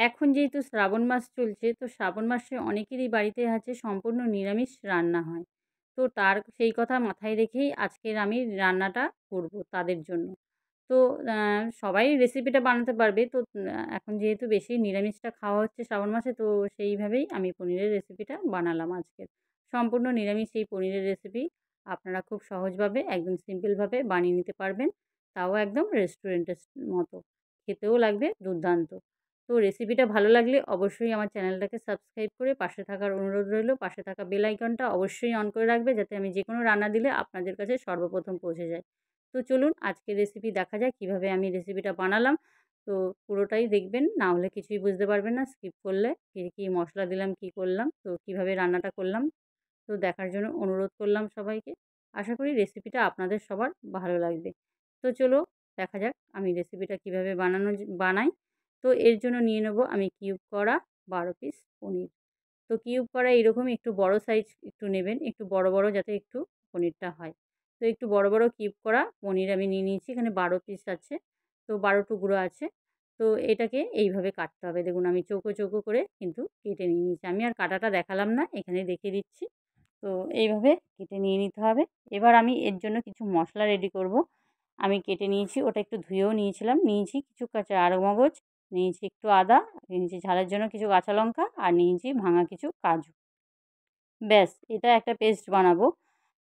এখন যেহেতু শ্রাবণ মাস চলছে, তো শ্রাবণ মাসে অনেকেরই বাড়িতে আছে সম্পূর্ণ নিরামিষ রান্না হয়। তো সেই কথা মাথায় রেখেই আজকের আমি রান্নাটা করব তাদের জন্য। তো আ সবাই রেসিপিটা বানাতে পারবে। তো এখন যেহেতু বেশি নিরামিষটা খাওয়া হচ্ছে শ্রাবণ মাসে, তো সেইভাবেই আমি পনিরের রেসিপিটা বানালাম আজকের। সম্পূর্ণ নিরামিষ এই পনিরের রেসিপি আপনারা খুব সহজভাবে একদম সিম্পলভাবে বানিয়ে নিতে পারবেন। তাও একদম রেস্টুরেন্টের মতো। খেতেও লাগবে দুর্দান্ত। তো রেসিপিটা ভালো লাগলে অবশ্যই আমার চ্যানেলটাকে সাবস্ক্রাইব করে পাশে থাকার অনুরোধ রইলো। পাশে থাকা বেল আইকনটা অবশ্যই অন করে রাখবে যাতে আমি যেকোনো রান্না দিলে আপনাদের কাছে সর্বপ্রথম পৌঁছে যায়। তো চলুন আজকের রেসিপি দেখা যাক কীভাবে আমি রেসিপিটা বানালাম। তো পুরোটাই দেখবেন, না হলে কিছুই বুঝতে পারবেন না স্কিপ করলে। কী মশলা দিলাম, কী করলাম, তো কীভাবে রান্নাটা করলাম। তো দেখার জন্য অনুরোধ করলাম সবাইকে। আশা করি রেসিপিটা আপনাদের সবার ভালো লাগবে। তো চলো দেখা যাক আমি রেসিপিটা কীভাবে বানাই। তো এর জন্য নিয়ে নেব আমি কিউব করা ১২ পিস পনির। তো কিউব করা এরকম একটু বড় সাইজ একটু নেবেন, একটু বড়, বড় যাতে একটু পনিরটা হয়। তো একটু বড়, বড় কিউব করা পনির আমি নিয়ে নিয়েছি। এখানে ১২ পিস আছে। তো ১২ টুকরো আছে। তো এটাকে এইভাবে কাটতে হবে। দেখুন আমি চৌকো, চৌকো করে কিন্তু কেটে নিয়ে নিয়েছি। আমি আর কাটাটা দেখালাম না, এখানেই দেখিয়ে দিচ্ছি। তো এইভাবে কেটে নিয়ে নিতে হবে। এবার আমি এর জন্য কিছু মশলা রেডি করব। আমি কেটে নিয়েছি, ওটা একটু ধুয়েও নিয়েছিলাম। নিয়েছি কিছু চারমগজ, নিয়েছি একটু আদা, নিয়েছি ঝালের জন্য কিছু কাঁচা লঙ্কা আর নিয়েছি ভাঙা কিছু কাজু। ব্যাস এটা একটা পেস্ট বানাবো।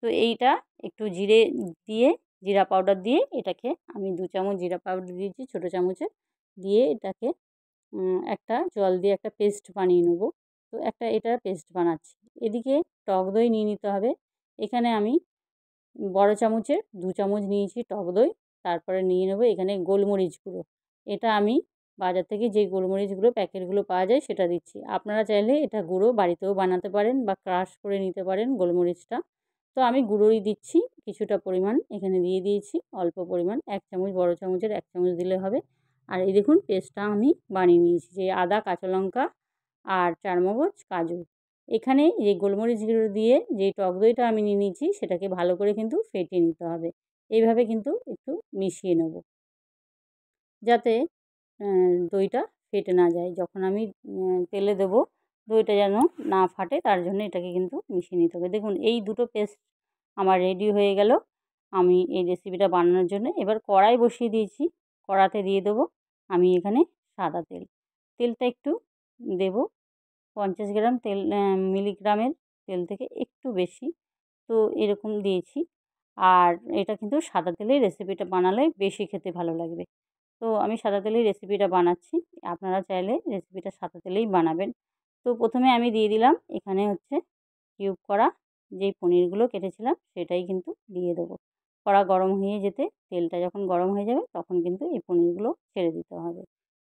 তো এইটা একটু জিরে দিয়ে, জিরা পাউডার দিয়ে এটাকে আমি ২ চামচ জিরা পাউডার দিয়েছি ছোটো চামচে। দিয়ে এটাকে একটা জল দিয়ে একটা পেস্ট বানিয়ে নেব। তো এটা পেস্ট বানাচ্ছি। এদিকে টক দই নিয়ে নিতে হবে। এখানে আমি বড় চামচের ২ চামচ নিয়েছি টক দই। তারপরে নিয়ে নেব এখানে গোলমরিচ গুঁড়ো। এটা আমি বাজার থেকে যে গোলমরিচগুলো প্যাকেটগুলো পাওয়া যায় সেটা দিচ্ছি। আপনারা চাইলে এটা গুঁড়ো বাড়িতেও বানাতে পারেন বা ক্রাশ করে নিতে পারেন গোলমরিচটা। তো আমি গুঁড়োই দিচ্ছি কিছুটা পরিমাণ এখানে দিয়ে দিয়েছি অল্প পরিমাণ ১ চামচ, বড় চামচের ১ চামচ দিলে হবে। আর এই দেখুন পেস্টটা আমি বানিয়ে নিয়েছি, যে আদা, কাঁচা লঙ্কা আর চারমগজ, কাজু। এখানে এই গোলমরিচ গুঁড়ো দিয়ে যে টক দইটা আমি নিয়ে নিয়েছি সেটাকে ভালো করে কিন্তু ফেটিয়ে নিতে হবে। এইভাবে কিন্তু একটু মিশিয়ে নেব, যাতে দইটা ফেটে না যায়। যখন আমি তেলে দেবো দইটা যেন না ফাটে, তার জন্য এটাকে কিন্তু মিশিয়ে নিতে হবে। দেখুন এই দুটো পেস্ট আমার রেডি হয়ে গেল আমি এই রেসিপিটা বানানোর জন্য। এবার কড়াই বসিয়ে দিয়েছি। কড়াতে দিয়ে দেবো আমি এখানে সাদা তেল। তেলটা একটু দেবো ৫০ গ্রাম তেল, মিলিগ্রামের তেল থেকে একটু বেশি। তো এরকম দিয়েছি। আর এটা কিন্তু সাদা তেলেই রেসিপিটা বানালে বেশি খেতে ভালো লাগবে। তো আমি সাদা তেলেই রেসিপিটা বানাচ্ছি। আপনারা চাইলে রেসিপিটা সাদা তেলেই বানাবেন। তো প্রথমে আমি দিয়ে দিলাম এখানে হচ্ছে কিউব করা যেই পনিরগুলো কেটেছিলাম সেটাই কিন্তু দিয়ে দেবো। কড়া গরম হয়ে যেতে, তেলটা যখন গরম হয়ে যাবে তখন কিন্তু এই পনিরগুলো ছেড়ে দিতে হবে।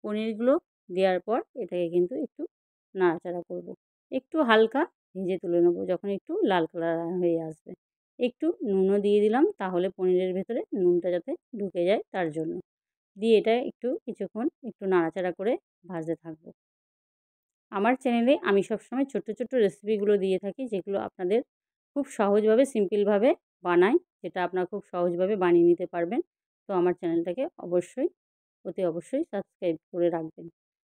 পনিরগুলো দেওয়ার পর এটাকে কিন্তু একটু নাড়াচাড়া করব। একটু হালকা ভেজে তুলে নেব যখন একটু লাল কালার হয়ে আসবে। একটু নুনও দিয়ে দিলাম, তাহলে পনিরের ভেতরে নুনটা যাতে ঢুকে যায় তার জন্য। দিয়ে এটা একটু কিছুক্ষণ একটু নাড়াচাড়া করে ভাজতে থাকবো। আমার চ্যানেলে আমি সবসময় ছোট্ট, ছোট্ট রেসিপিগুলো দিয়ে থাকি, যেগুলো আপনাদের খুব সহজভাবে সিম্পলভাবে বানাই, যেটা আপনারা খুব সহজভাবে বানিয়ে নিতে পারবেন। তো আমার চ্যানেলটাকে অবশ্যই, অতি অবশ্যই সাবস্ক্রাইব করে রাখবেন।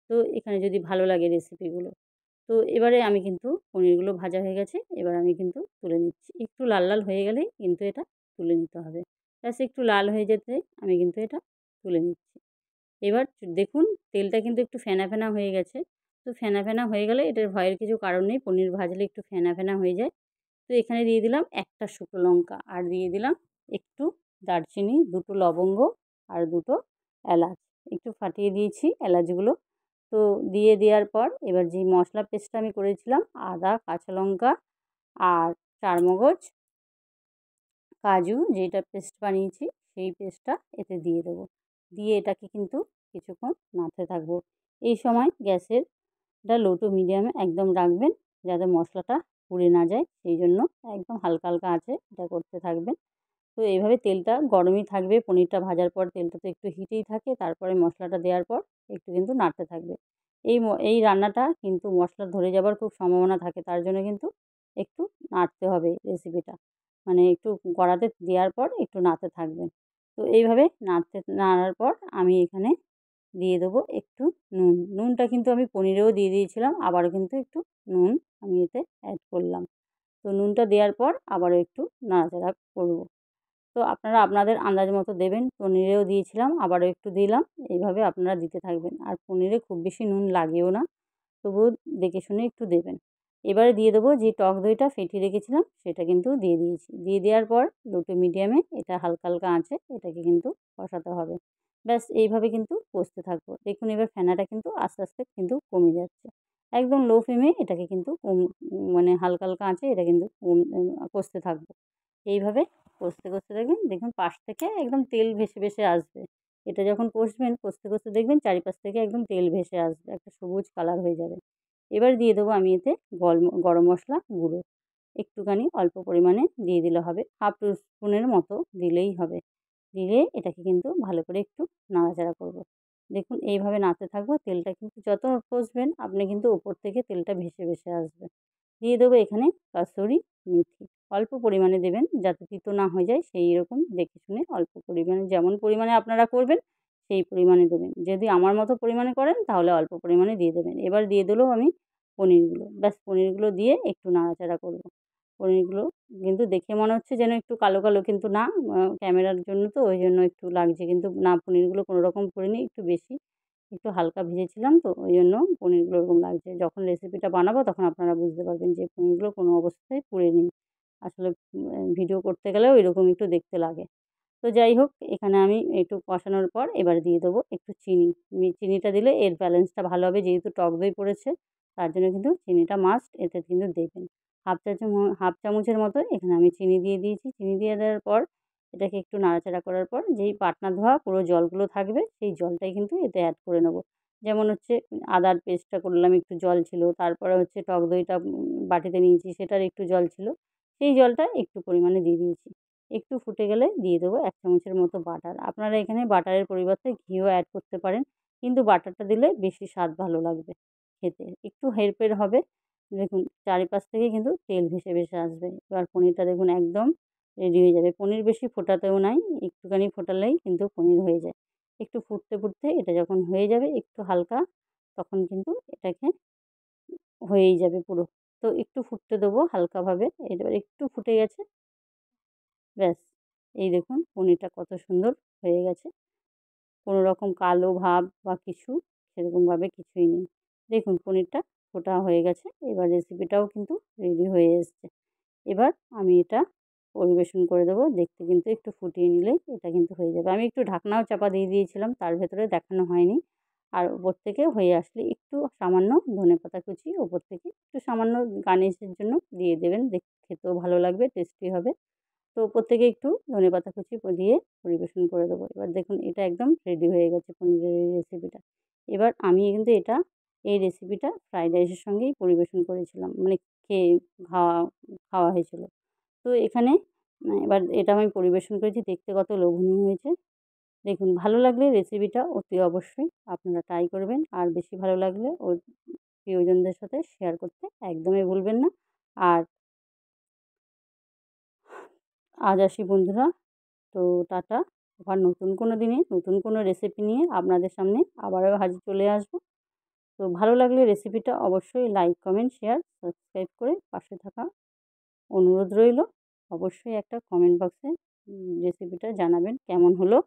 তো এখানে যদি ভালো লাগে রেসিপিগুলো। তো এবারে আমি কিন্তু পনিরগুলো ভাজা হয়ে গেছে। এবার আমি কিন্তু তুলে নিচ্ছি। একটু লাল, লাল হয়ে গেলেই কিন্তু এটা তুলে নিতে হবে। ব্যাস একটু লাল হয়ে যেতে আমি কিন্তু এটা তুলে নিচ্ছি। এবার দেখুন তেলটা কিন্তু একটু ফেনা, ফেনা হয়ে গেছে। তো ফেনা, ফেনা হয়ে গেলে এটার ভয়ের কিছু কারণ নেই। পনির ভাজলে একটু ফেনা, ফেনা হয়ে যায়। তো এখানে দিয়ে দিলাম একটা শুকনো লঙ্কা আর দিয়ে দিলাম একটু দারচিনি, ২ টো লবঙ্গ আর ২ টো এলাচ। একটু ফাটিয়ে দিয়েছি এলাচগুলো। তো দিয়ে দেওয়ার পর এবার যে মশলা পেস্টটা আমি করেছিলাম আদা, কাঁচা লঙ্কা আর চারমগজ, কাজু যেটা পেস্ট বানিয়েছি সেই পেস্টটা এতে দিয়ে দেবো। দিয়ে এটাকে কিন্তু কিছুক্ষণ নাড়তে থাকবো। এই সময় গ্যাসের লো টু মিডিয়ামে একদম রাখবেন, যাতে মশলাটা পুড়ে না যায়। সেই জন্য একদম হালকা, হালকা আঁচে এটা করতে থাকবেন। তো এইভাবে তেলটা গরমই থাকবে। পনিরটা ভাজার পর তেলটা তো একটু হিটেই থাকে। তারপরে মশলাটা দেওয়ার পর একটু কিন্তু নাড়তে থাকবে। এই রান্নাটা কিন্তু মশলা ধরে যাবার খুব সম্ভাবনা থাকে। তার জন্য কিন্তু একটু নাড়তে হবে রেসিপিটা। মানে একটু কড়াতে দেওয়ার পর একটু নাড়তে থাকবেন। তো এইভাবে নাড়ার পর আমি এখানে দিয়ে দেবো একটু নুন। নুনটা কিন্তু আমি পনিরেও দিয়ে দিয়েছিলাম, আবারও কিন্তু একটু নুন আমি এতে অ্যাড করলাম। তো নুনটা দেওয়ার পর আবারও একটু নাড়াচাড়া করব। তো আপনারা আপনাদের আন্দাজ মতো দেবেন। পনিরেও দিয়েছিলাম, আবারও একটু দিলাম। এইভাবে আপনারা দিতে থাকবেন। আর পনিরে খুব বেশি নুন লাগেও না, তবুও দেখে শুনে একটু দেবেন। এবারে দিয়ে দেবো যে টক দইটা ফেটিয়ে রেখেছিলাম সেটা কিন্তু দিয়ে দিয়েছি। দিয়ে দেওয়ার পর লো টু মিডিয়ামে এটা হালকা, হালকা আঁচে এটাকে কিন্তু কষাতে হবে। ব্যাস এইভাবে কিন্তু কষতে থাকবো। দেখুন এবার ফেনাটা কিন্তু আস্তে, আস্তে কিন্তু কমে যাচ্ছে। একদম লো ফ্লেমে এটাকে কিন্তু মানে হালকা, হালকা আঁচে এটা কিন্তু কষতে থাকবো। এইভাবে কষতে, কষতে দেখবেন, দেখুন পাশ থেকে একদম তেল ভেসে, ভেসে আসবে। এটা যখন কষবেন, কষতে, কষতে দেখবেন চারিপাশ থেকে একদম তেল ভেসে আসবে। একটা সবুজ কালার হয়ে যাবে। এবার দিয়ে দেবো আমি এতে গরম মশলা গুঁড়ো। একটুখানি অল্প পরিমাণে দিয়ে দিলে হবে। হাফ টি স্পুনের মতো দিলেই হবে। দিয়ে এটাকে কিন্তু ভালো করে একটু নাড়াচাড়া করব। দেখুন এইভাবে নাড়তে থাকবো। তেলটা কিন্তু যত কষবেন আপনি কিন্তু ওপর থেকে তেলটা ভেসে, ভেসে আসবে। দিয়ে দেবো এখানে কাসুরি মেথি। অল্প পরিমাণে দেবেন যাতে তিতো না হয়ে যায়, সেই রকম দেখে শুনে অল্প পরিমাণে, যেমন পরিমাণে আপনারা করবেন সেই পরিমাণে দেবেন। যদি আমার মতো পরিমাণে করেন তাহলে অল্প পরিমাণে দিয়ে দেবেন। এবার দিয়ে দিলাম আমি পনিরগুলো। ব্যাস পনিরগুলো দিয়ে একটু নাড়াচাড়া করব। পনিরগুলো কিন্তু দেখে মনে হচ্ছে যেন একটু কালো, কালো, কিন্তু না, ক্যামেরার জন্য তো ওইজন্য একটু লাগছে। কিন্তু না, পনিরগুলো কোনো রকম করিনি, একটু বেশি একটু হালকা ভেজেছিলাম তো ওইজন্য পনিরগুলো ওরকম লাগছে। যখন রেসিপিটা বানাবো তখন আপনারা বুঝতে পারবেন যে পনিরগুলো কোনো অবস্থায় পুড়েনি। আসলে ভিডিও করতে গেলেও এরকম একটু দেখতে লাগে। তো যাই হোক, এখানে আমি একটু কষানোর পর এবার দিয়ে দেবো একটু চিনি। চিনিটা দিলে এর ব্যালেন্সটা ভালো হবে, যেহেতু টক দই পড়েছে তার জন্য কিন্তু চিনিটা মাস্ট এতে কিন্তু দেবেন। হাফ চামচের মতো এখানে আমি চিনি দিয়ে দিয়েছি। চিনি দিয়ে দেওয়ার পর এটাকে একটু নাড়াচাড়া করার পর যেই বাটনা ধোয়া পুরো জলগুলো থাকবে সেই জলটাই কিন্তু এতে অ্যাড করে নেবো। যেমন হচ্ছে আদার পেস্টটা করলাম, একটু জল ছিল। তারপরে হচ্ছে টক দইটা বাটিতে নিয়েছি, সেটার একটু জল ছিল। সেই জলটা একটু পরিমাণে দিয়ে দিয়েছি। একটু ফুটে গেলে দিয়ে দেবো ১ চামচের মতো বাটার। আপনারা এখানে বাটারের পরিবর্তে ঘিও অ্যাড করতে পারেন। কিন্তু বাটারটা দিলে বেশি স্বাদ ভালো লাগবে খেতে। একটু হেরফের হবে। দেখুন চারিপাশ থেকে কিন্তু তেল ভেসে, ভেসে আসবে। এবার পনিরটা দেখুন একদম রেডি হয়ে যাবে। পনির বেশি ফোটাতেও নাই, একটুখানি ফোটালেই কিন্তু পনির হয়ে যায়। একটু ফুটতে, ফুটতে এটা যখন হয়ে যাবে একটু হালকা, তখন কিন্তু এটাকে হয়েই যাবে পুরো। তো একটু ফুটতে দেবো হালকাভাবে। এবার একটু ফুটে গেছে, ব্যাস এই দেখুন পনিরটা কত সুন্দর হয়ে গেছে। কোনো রকম কালো ভাব বা কিছু সেরকমভাবে কিছুই নেই। দেখুন পনিরটা ফোটা হয়ে গেছে। এবার রেসিপিটাও কিন্তু রেডি হয়ে এসছে। এবার আমি এটা পরিবেশন করে দেবো। দেখতে কিন্তু একটু ফুটিয়ে নিলেই এটা কিন্তু হয়ে যাবে। আমি একটু ঢাকনাও চাপা দিয়ে দিয়েছিলাম, তার ভেতরে দেখানো হয়নি। আর ওপর থেকে হয়ে আসলে একটু সামান্য ধনেপাতা কুচি ওপর থেকে একটু সামান্য গার্নিশের জন্য দিয়ে দেবেন। খেতেও ভালো লাগবে, টেস্টি হবে। তো ওপর থেকে একটু ধনেপাতা কুচি দিয়ে পরিবেশন করে দেবো। এবার দেখুন এটা একদম রেডি হয়ে গেছে পনিরের এই রেসিপিটা। এবার আমি কিন্তু এই রেসিপিটা ফ্রাইড রাইসের সঙ্গেই পরিবেশন করেছিলাম। মানে খেয়ে খাওয়া খাওয়া হয়েছিল। তো এখানে এবার এটা আমি পরিবেশন করেছি। দেখতে কত লোভনীয় হয়েছে। দেখুন ভালো লাগলে রেসিপিটা অতি অবশ্যই আপনারা ট্রাই করবেন। আর বেশি ভালো লাগলে প্রিয়জনদের সাথে শেয়ার করতে একদমই ভুলবেন না। আর আজ আসি বন্ধুরা। তো টাটা। আবার নতুন কোনো দিনে নতুন কোনো রেসিপি নিয়ে আপনাদের সামনে আবারও হাজির চলে আসবো। তো ভালো লাগলে রেসিপিটা অবশ্যই লাইক, কমেন্ট, শেয়ার, সাবস্ক্রাইব করে পাশে থাকা অনুরোধ রইলো। অবশ্যই একটা কমেন্ট বক্সে রেসিপিটা জানাবেন কেমন হলো।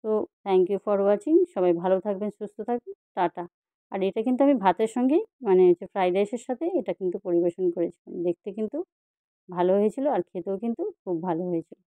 তো থ্যাংক ইউ ফর ওয়াচিং। সবাই ভালো থাকবেন, সুস্থ থাকবেন। টাটা। আর এটা কিন্তু আমি ভাতের সঙ্গেই, মানে হচ্ছে ফ্রাইড রাইসের সাথে এটা কিন্তু পরিবেশন করেছিলাম। দেখতে কিন্তু ভালো হয়েছিল আর খেতেও কিন্তু খুব ভালো হয়েছিল।